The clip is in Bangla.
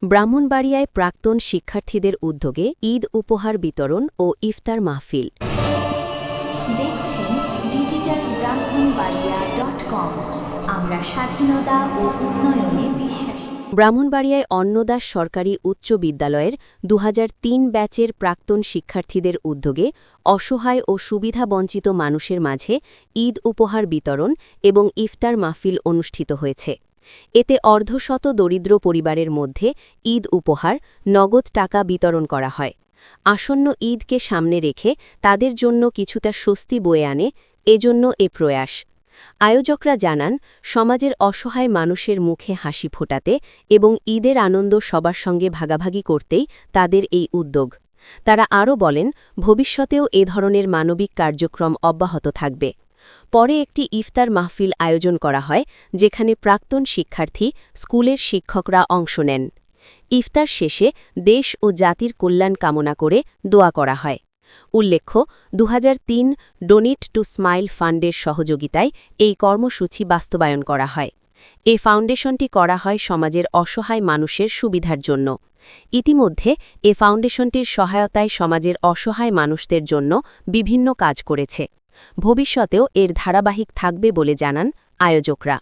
ব্রাহ্মণবাড়িয়ায় প্রাক্তন শিক্ষার্থীদের উদ্যোগে ঈদ উপহার বিতরণ ও ইফতার মাহফিল। দেখছেন ডিজিটাল ব্রাহ্মণবাড়িয়া.com। আমরা স্বাধীনতা ও উন্নয়নে বিশ্বাসী। ব্রাহ্মণবাড়িয়ায় অন্নদাস সরকারি উচ্চ বিদ্যালয়ের ২০০৩ ব্যাচের প্রাক্তন শিক্ষার্থীদের উদ্যোগে অসহায় ও সুবিধাবঞ্চিত মানুষের মাঝে ঈদ উপহার বিতরণ এবং ইফতার মাহফিল অনুষ্ঠিত হয়েছে। এতে অর্ধশত দরিদ্র পরিবারের মধ্যে ঈদ উপহার, নগদ টাকা বিতরণ করা হয়। আসন্ন ঈদকে সামনে রেখে তাদের জন্য কিছুটা স্বস্তি বয়ে আনে এজন্য এ প্রয়াস। আয়োজকরা জানান, সমাজের অসহায় মানুষের মুখে হাসি ফোটাতে এবং ঈদের আনন্দ সবার সঙ্গে ভাগাভাগি করতেই তাদের এই উদ্যোগ। তারা আরও বলেন, ভবিষ্যতেও এ ধরনের মানবিক কার্যক্রম অব্যাহত থাকবে। পরে একটি ইফতার মাহফিল আয়োজন করা হয়, যেখানে প্রাক্তন শিক্ষার্থী, স্কুলের শিক্ষকরা অংশ নেন। ইফতার শেষে দেশ ও জাতির কল্যাণ কামনা করে দোয়া করা হয়। উল্লেখ্য, ২০০৩ ডোনেট টু স্মাইল ফান্ডের সহযোগিতায় এই কর্মসূচি বাস্তবায়ন করা হয়। এ ফাউন্ডেশনটি করা হয় সমাজের অসহায় মানুষের সুবিধার জন্য। ইতিমধ্যে এ ফাউন্ডেশনটির সহায়তায় সমাজের অসহায় মানুষদের জন্য বিভিন্ন কাজ করেছে। ভবিষ্যতেও এর ধারাবাহিক থাকবে বলে জানান আয়োজকরা।